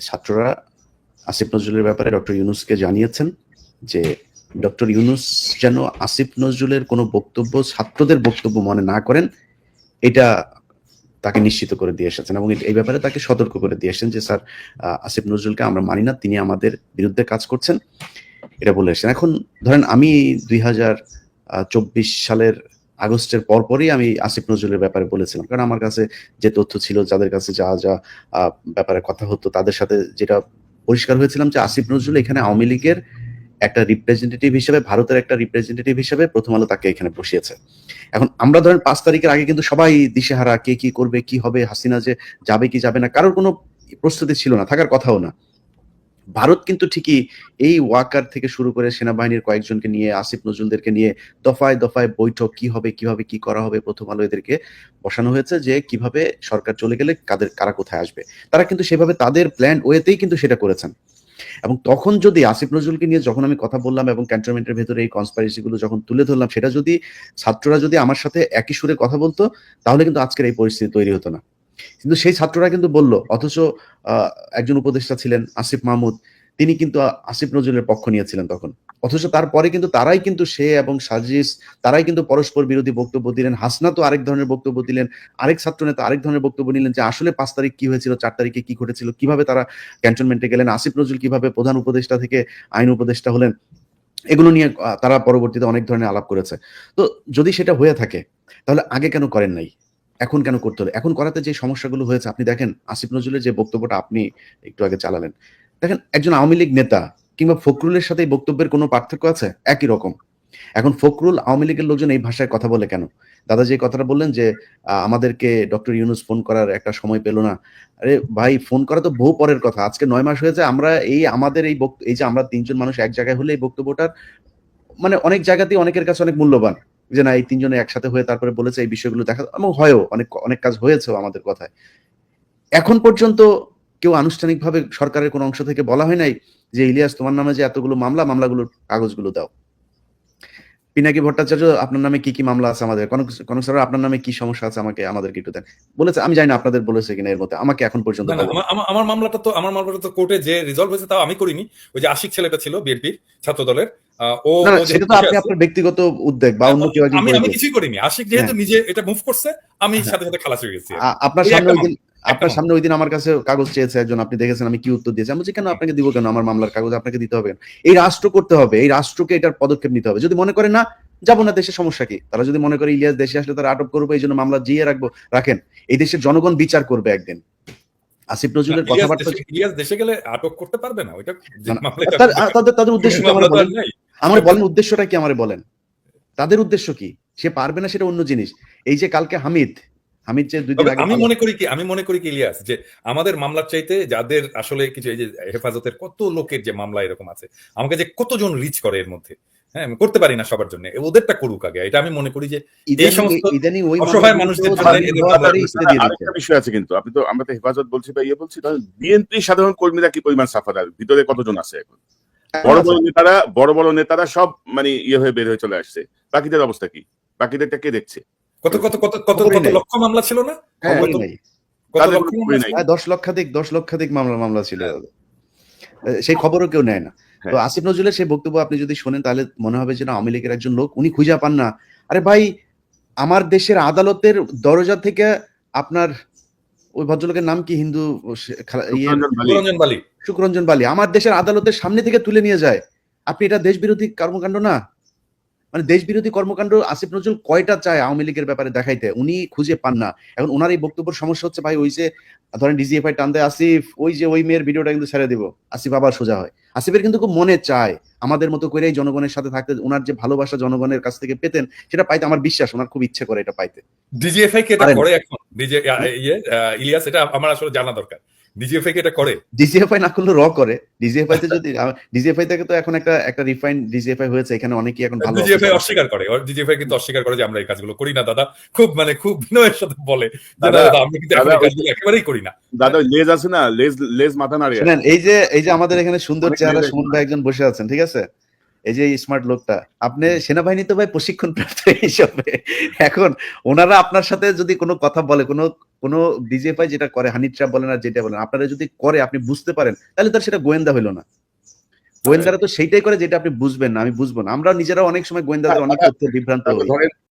ছাত্ররা আসিফ নজরুলের ব্যাপারে ডক্টর ইউনূসকে জানিয়েছেন যে ডক্টর ইউনূস যেন আসিফ নজরুলের কোনো বক্তব্য ছাত্রদের বক্তব্য মনে না করেন, এটা তাকে নিশ্চিত করে দিয়ে এসেছেন এবং এই ব্যাপারে তাকে সতর্ক করে দিয়ে এসেছেন যে স্যার, আসিফ নজরুলকে আমরা মানি না, তিনি আমাদের বিরুদ্ধে কাজ করছেন, এটা বলে এসেছেন। এখন ধরেন আমি 2024 সালের আগস্টের পরপরই আমি আসিফ নজরুলের ব্যাপারে বলেছিলাম, কারণ আমার কাছে যে তথ্য ছিল, যাদের কাছে যা যা ব্যাপারে কথা হতো, তাদের সাথে যেটা পরিষ্কার হয়েছিলাম যে আসিফ নজরুল এখানে আওয়ামী লীগের একটা রিপ্রেজেন্টেটিভ হিসেবে, ভারতের একটা রিপ্রেজেন্টেটিভ হিসেবে প্রথম আলো তাকে এখানে বসিয়েছে। এখন আমরা ধরেন 5 তারিখের আগে কিন্তু সবাই দিশেহারা, কে কি করবে, কি হবে, হাসিনা যে যাবে কি যাবে না, কারোর কোনো প্রস্তুতি ছিল না, থাকার কথাও না। ভারত কিন্তু ঠিকই এই ওয়াকার থেকে শুরু করে সেনাবাহিনীর কয়েকজনকে নিয়ে, আসিফ নজরুলদেরকে নিয়ে দফায় দফায় বৈঠক, কি হবে, কিভাবে কি করা হবে, প্রথম আলো এদেরকে বসানো হয়েছে যে কিভাবে সরকার চলে গেলে কারা কোথায় আসবে। তারা কিন্তু সেভাবে তাদের প্ল্যান ওয়েতেই কিন্তু সেটা করেছেন। এবং তখন যদি আসিফ নজরুলকে নিয়ে যখন আমি কথা বললাম এবং ক্যান্টনমেন্টের ভেতরে এই কনস্পাইরেসি গুলো যখন তুলে ধরলাম, সেটা যদি ছাত্ররা যদি আমার সাথে একই সুরে কথা বলতো, তাহলে কিন্তু আজকের এই পরিস্থিতি তৈরি হতো না। কিন্তু সেই ছাত্ররা কিন্তু বলল, অথচ একজন উপদেষ্টা ছিলেন আসিফ মাহমুদ, তিনি কিন্তু আসিফ নজরুলের পক্ষ নিয়েছিলেন তখন। অথচ তারপরে কিন্তু তারাই কিন্তু সে এবং সাজিস, তারাই কিন্তু পরস্পর বিরোধী বক্তব্য দিলেন। হাসনা তো আরেক ধরনের বক্তব্য দিলেন, আরেক ছাত্র নেতা আরেক ধরনের বক্তব্য নিলেন যে আসলে 5 তারিখ কি হয়েছিল, 4 তারিখে কি ঘটেছিল, কিভাবে তারা ক্যান্টনমেন্টে গেলেন, আসিফ নজরুল কিভাবে প্রধান উপদেষ্টা থেকে আইন উপদেষ্টা হলেন, এগুলো নিয়ে তারা পরবর্তীতে অনেক ধরনের আলাপ করেছে। তো যদি সেটা হয়ে থাকে, তাহলে আগে কেন করেন নাই, এখন কেন করতে হলো? এখন করাতে যে সমস্যাগুলো হয়েছে, আপনি দেখেন আসিফ নজরুলের যে বক্তব্যটা আপনি একটু আগে চালালেন, দেখেন একজন আওয়ামী লীগ নেতা কিংবা ফখরুলের সাথে এই বক্তব্যের কোনো পার্থক্য আছে? একই রকম। এখন ফখরুল, আওয়ামী লীগের লোকজন এই ভাষায় কথা বলে কেন? দাদা যে কথাটা বললেন যে আমাদেরকে ডক্টর ইউনূস ফোন করার একটা সময় পেল না। আরে ভাই, ফোন করা তো বহু পরের কথা। আজকে 9 মাস হয়েছে আমরা আমাদের এই যে আমরা 3 জন মানুষ এক জায়গায় হলে এই বক্তব্যটার মানে অনেক জায়গাতেই অনেকের কাছে অনেক মূল্যবান। যে না, এই 3 জনে একসাথে হয়ে তারপরে বলেছে এই বিষয়গুলো দেখা, এবং হয়ও অনেক কাজ হয়েছেও আমাদের কথায়। এখন পর্যন্ত কেউ আনুষ্ঠানিকভাবে সরকারের কোন অংশ থেকে বলা হয় নাই যে ইলিয়াস, তোমার নামে যে এতগুলো মামলাগুলোর কাগজগুলো দাও। পিনাকি ভট্টাচার্য, আপনার নামে কি কি মামলা আছে, আমাদের কনক স্যার আপনার নামে কি সমস্যা আছে, আমাদেরকে একটু দেন। বলেছে, আমি জানি না আপনাদের বলেছে কিনা এর মধ্যে, আমাকে এখন পর্যন্ত আমার মামলাটা তো কোর্টে যে রিজলভ হয়েছে তাও আমি করিনি। ওই যে আশিক ছেলেটা ছিল বিএনপির ছাত্র দলের, সেটা তো আপনি আপনার ব্যক্তিগত উদ্যোগ বা অন্য কেউ একজন, আমি কিছুই করিনি। আশিক যেহেতু নিজে এটা মুভ করছে, আমি সাথে সাথে খালাস হয়ে গেছি। আপনার সামনে ওই দিন আমার কাছে কাগজ চেয়েছে একজন, আপনি দেখেছেন আমি কি উত্তর দিয়েছি। আমি বলছি, কেন আপনাকে দিব, কেন আমার মামলার কাগজ আপনাকে দিতে হবে? এই রাষ্ট্র করতে হবে, এই রাষ্ট্রকে এটার পদক্ষেপ নিতে হবে। যদি মনে করে না যাবো না দেশে, সমস্যা কি? তারা যদি মনে করে ইলিয়াস দেশে আসলে তারা আটক করবো, এই জন্য মামলা জিয়ে রাখেন। এই দেশের জনগণ বিচার করবে একদিন। আসিফ নজরুলের কথাবার্তা, ইলিয়াস দেশে গেলে আটক করতে পারবে না, ওইটা তাদের উদ্দেশ্য কি আমার বলেন, উদ্দেশ্যটা কি আমারে বলেন, তাদের উদ্দেশ্য কি? সে পারবে না সেটা অন্য জিনিস। এই যে কালকে হামিদ যে 2 দিন আগে, আমি মনে করি কি ইলিয়াস, যে আমাদের মামলার চাইতে যাদের আসলে কিছু, এই যে হেফাজতের কত লোকের যে মামলা এরকম আছে, আমাকে যে কতজন রিচ করে এর মধ্যে, হ্যাঁ আমি করতে পারি না সবার জন্য, ওদেরটা করুক আগে। এটা আমি মনে করি যে এই সমস্ত অসহায় মানুষদের জন্য আরেকটা বিষয় আছে। কিন্তু আমরা তো হেফাজত বলছি বা বলছি, বিএনপি সাধারণ কর্মীরা কি পরিমাণ সাফাদার, ভিতরে কতজন আছে এখন? বড় বড় নেতারা সব মানে হয়ে বের হয়ে চলে আসছে। বাকিদের অবস্থা কি? বাকিদেরটা কে দেখছে? কত লক্ষ মামলা ছিল না? 10 লক্ষাধিক মামলা ছিল, সেই খবরও কেউ নেয় না। তো আসিফ নজরুলের সেই বক্তব্য আপনি যদি শোনেন, তাহলে মনে হবে যে না, আওয়ামী লীগের একজন লোক, উনি খুঁজে পান না। আরে ভাই, আমার দেশের আদালতের দরজা থেকে আপনার ওই ভদ্রলোকের নাম কি, হিন্দু, শুকরঞ্জন বালি, আমার দেশের আদালতের সামনে থেকে তুলে নিয়ে যায়। আপনি এটা দেশ বিরোধী কর্মকাণ্ড না? মানে দেশ বিরোধী কর্মকাণ্ড আসিফ নজরুল কয়টা চায় আওয়ামী লীগের ব্যাপারে দেখাইতে, উনি খুঁজে পান না। এখন ওনার এই বক্তব্যের সমস্যা হচ্ছে, ভাই ওই যে ধরেন ডিজিএফআই টান দেয় আসিফ, ওই যে ওই মেয়ের ভিডিওটা কিন্তু ছেড়ে দিব, আসিফ আবার সোজা হয়। আসিফের কিন্তু খুব মনে চায় আমাদের মতো করে এই জনগণের সাথে থাকতে, ওনার যে ভালোবাসা জনগণের কাছ থেকে পেতেন, সেটা পাইতে আমার বিশ্বাস, ওনার খুব ইচ্ছে করে এটা পাইতে। ডিজিএফআই কে এটা করে এখন? ইলিয়াস, এটা আমার আসলে জানা দরকার। ডিজিএফআই কে এটা করে? ডিজিএফআই না করলে র করে। ডিজিএফআই তে যদি ডিজিএফআই থেকে তো এখন একটা রিফাইন্ড ডিজিএফআই হয়েছে, এখানে অনেকেই এখন ভালো। ডিজিএফআই অস্বীকার করে, ডিজিএফআই কিন্তু অস্বীকার করে যে আমরা এই কাজগুলো করি না দাদা। খুব বিনয়ের সাথে বলে দাদা, আমি কিন্তু এই কাজগুলো একেবারেই করি না। দাদা লেজ আছে না, লেজ মাথা নাড়িয়ে। শুনেন, এই যে আমাদের এখানে সুন্দর চেহারা সুমন ভাই একজন বসে আছেন, ঠিক আছে? এই যে স্মার্ট লোকটা, আপনি সেনাবাহিনী তো ভাই প্রশিক্ষণ প্রাপ্ত হিসাবে, এখন ওনারা আপনার সাথে যদি কোনো কথা বলে, কোনো ডিজিএফআই যেটা করে, হানি ট্র্যাপ বলেন আর যেটা বলেন, আপনারা যদি করে আপনি বুঝতে পারেন, তাহলে তার সেটা গোয়েন্দা হইলো না। গোয়েন্দারা তো সেইটাই করে যেটা আপনি বুঝবেন না, আমি বুঝবো না। আমরা নিজেরা অনেক সময় গোয়েন্দাদের অনেক তথ্য বিভ্রান্ত হই। ধরেন